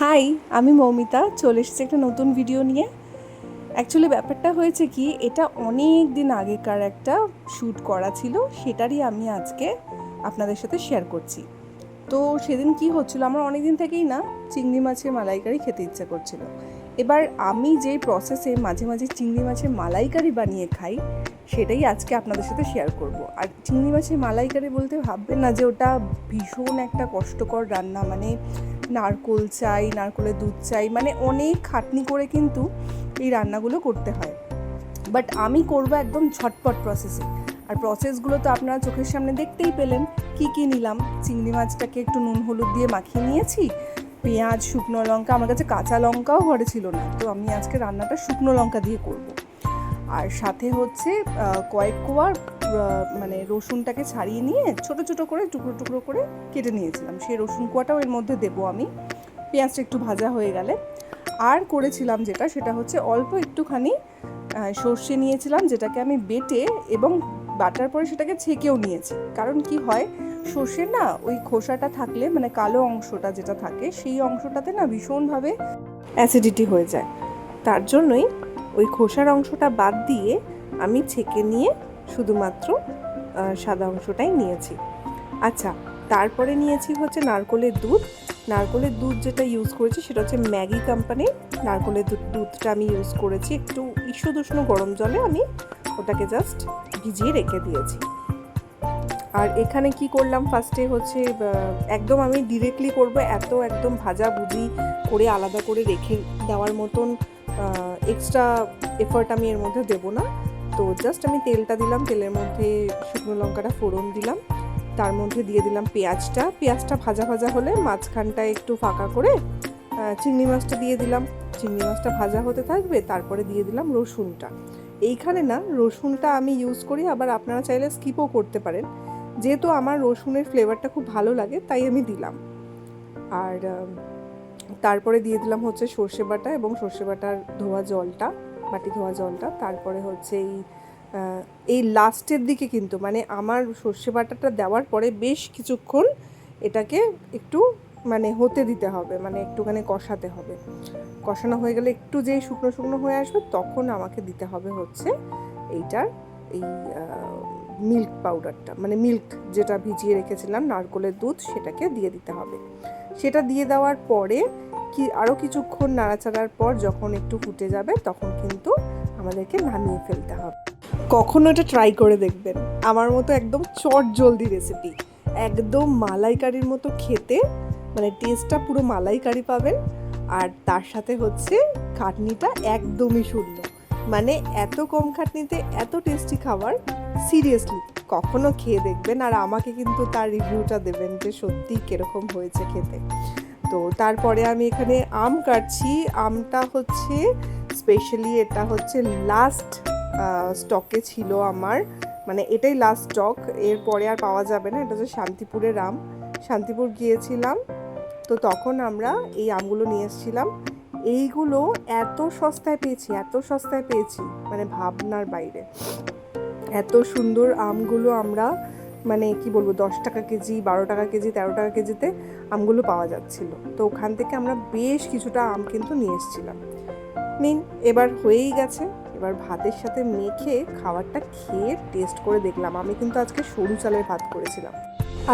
High, আমি মৌমিতা চলে এসেছি একটা নতুন ভিডিও নিয়ে। অ্যাকচুয়ালি ব্যাপারটা হয়েছে কি, এটা অনেক দিন আগেকার একটা শ্যুট করা ছিল, সেটারই আমি আজকে আপনাদের সাথে শেয়ার করছি। তো সেদিন কি হচ্ছিল, আমার অনেক দিন থেকেই না চিংড়ি মাছের মালাইকারি খেতে ইচ্ছা করছিল। এবার আমি যে প্রসেসে মাঝে মাঝে চিংড়ি মাছের মালাইকারি বানিয়ে খাই, সেটাই আজকে আপনাদের সাথে শেয়ার করব। আর চিংড়ি মাছের মালাইকারি বলতে ভাববেন না যে ওটা ভীষণ একটা কষ্টকর রান্না, মানে নারকোল চাই, নারকোলের দুধ চাই, মানে অনেক খাটনি করে কিন্তু এই রান্নাগুলো করতে হয়। বাট আমি করব একদম ঝটপট প্রসেসে। আর প্রসেসগুলো তো আপনারা চোখের সামনে দেখতেই পেলেন। কি কি নিলাম, চিংড়ি মাছটাকে একটু নুন হলুদ দিয়ে মাখিয়ে নিয়েছি, পেঁয়াজ, শুকনো লঙ্কা, আমার কাছে কাঁচা লঙ্কাও ঘরে ছিল না, তো আমি আজকে রান্নাটা শুকনো লঙ্কা দিয়ে করব। আর সাথে হচ্ছে কয়েক কোয়া মানে রসুনটাকে ছাড়িয়ে নিয়ে ছোট ছোট করে টুকরো টুকরো করে কেটে নিয়েছিলাম, সেই রসুন কোয়াটাও এর মধ্যে দেবো আমি, পেঁয়াজটা একটু ভাজা হয়ে গেলে। আর করেছিলাম যেটা, সেটা হচ্ছে অল্প একটুখানি সর্ষে নিয়েছিলাম, যেটাকে আমি বেটে এবং বাটার পরে সেটাকে ছেঁকেও নিয়েছি। কারণ কি হয়, সর্ষে না ওই খোসাটা থাকলে, মানে কালো অংশটা যেটা থাকে, সেই অংশটাতে না ভীষণভাবে অ্যাসিডিটি হয়ে যায়। তার জন্যই ওই খোসার অংশটা বাদ দিয়ে আমি ছেঁকে নিয়ে শুধুমাত্র সাদা অংশটাই নিয়েছি। আচ্ছা, তারপরে নিয়েছি হচ্ছে নারকোলের দুধ। নারকোলের দুধ যেটা ইউজ করেছি সেটা হচ্ছে ম্যাগি কোম্পানির নারকোলের দুধটা আমি ইউজ করেছি। একটু ঈষদুষ্ণ গরম জলে আমি ওটাকে জাস্ট ভিজিয়ে রেখে দিয়েছি। আর এখানে কি করলাম, ফার্স্টে হচ্ছে একদম আমি ডিরেক্টলি করব, এত একদম ভাজা ভুজি করে আলাদা করে রেখে দেওয়ার মতন এক্সট্রা এফার্ট আমি এর মধ্যে দেবো না। তো জাস্ট আমি তেলটা দিলাম, তেলের মধ্যে শুকনো লঙ্কাটা ফোড়ন দিলাম, তার মধ্যে দিয়ে দিলাম পেঁয়াজটা ভাজা ভাজা হলে মাঝখানটায় একটু ফাঁকা করে চিংড়ি মাছটা দিয়ে দিলাম। চিংড়ি মাছটা ভাজা হতে থাকবে, তারপরে দিয়ে দিলাম রসুনটা। এইখানে না রসুনটা আমি ইউজ করি, আবার আপনারা চাইলে স্কিপও করতে পারেন। যেহেতু আমার রসুনের ফ্লেভারটা খুব ভালো লাগে তাই আমি দিলাম। আর তারপরে দিয়ে দিলাম হচ্ছে সর্ষে বাটা এবং সর্ষে বাটার বাটি ধোয়া জলটা। তারপরে হচ্ছে এই লাস্টের দিকে কিন্তু, মানে আমার সর্ষে বাটাটা দেওয়ার পরে বেশ কিছুক্ষণ এটাকে একটু মানে হতে দিতে হবে, মানে একটুখানি কষাতে হবে। কষানো হয়ে গেলে একটু যেই শুকনো শুকনো হয়ে আসবে, তখন আমাকে দিতে হবে হচ্ছে এই মিল্ক পাউডারটা, মানে মিল্ক যেটা ভিজিয়ে রেখেছিলাম নারকোলের দুধ, সেটাকে দিয়ে দিতে হবে। সেটা দিয়ে দেওয়ার পরে আরও কিছুক্ষণ নাড়াচাড়ার পর যখন একটু ফুটে যাবে, তখন কিন্তু আমাদেরকে নামিয়ে ফেলতে হবে। কখনো এটা ট্রাই করে দেখবেন, আমার মতো একদম চট জলদি রেসিপি, একদম মালাইকারির মতো খেতে, মানে টেস্টটা পুরো মালাইকারি পাবেন। আর তার সাথে হচ্ছে খাটনিটা একদমই শূন্য, মানে এত কম খাটনিতে এত টেস্টি খাবার, সিরিয়াসলি কখনো খেয়ে দেখবেন। আর আমাকে কিন্তু তার রিভিউটা দেবেন যে সত্যি কীরকম হয়েছে খেতে। তো তারপরে আমি এখানে আম কাটছি। আমটা হচ্ছে স্পেশালি, এটা হচ্ছে লাস্ট স্টকে ছিল আমার, মানে এটাই লাস্ট স্টক, এরপরে আর পাওয়া যাবে না। এটা হচ্ছে শান্তিপুরের আম, শান্তিপুর গিয়েছিলাম, তো তখন আমরা এই আমগুলো নিয়ে এসেছিলাম। এইগুলো এত সস্তায় পেয়েছি, মানে ভাবনার বাইরে। এত সুন্দর আমগুলো আমরা, মানে কি বলবো, 10 টাকা কেজি, 12 টাকা কেজি, 13 টাকা কেজিতে আমগুলো পাওয়া যাচ্ছিল। তো ওখান থেকে আমরা বেশ কিছুটা আম কিন্তু নিয়ে এসেছিলাম। নিন, এবার হয়েই গেছে। এবার ভাতের সাথে মেখে খাবারটা খেয়ে টেস্ট করে দেখলাম। আমি কিন্তু আজকে সরু চালের ভাত করেছিলাম।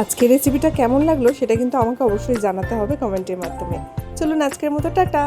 আজকের রেসিপিটা কেমন লাগলো সেটা কিন্তু আমাকে অবশ্যই জানাতে হবে কমেন্টের মাধ্যমে। চলুন, আজকের মতো টাটা।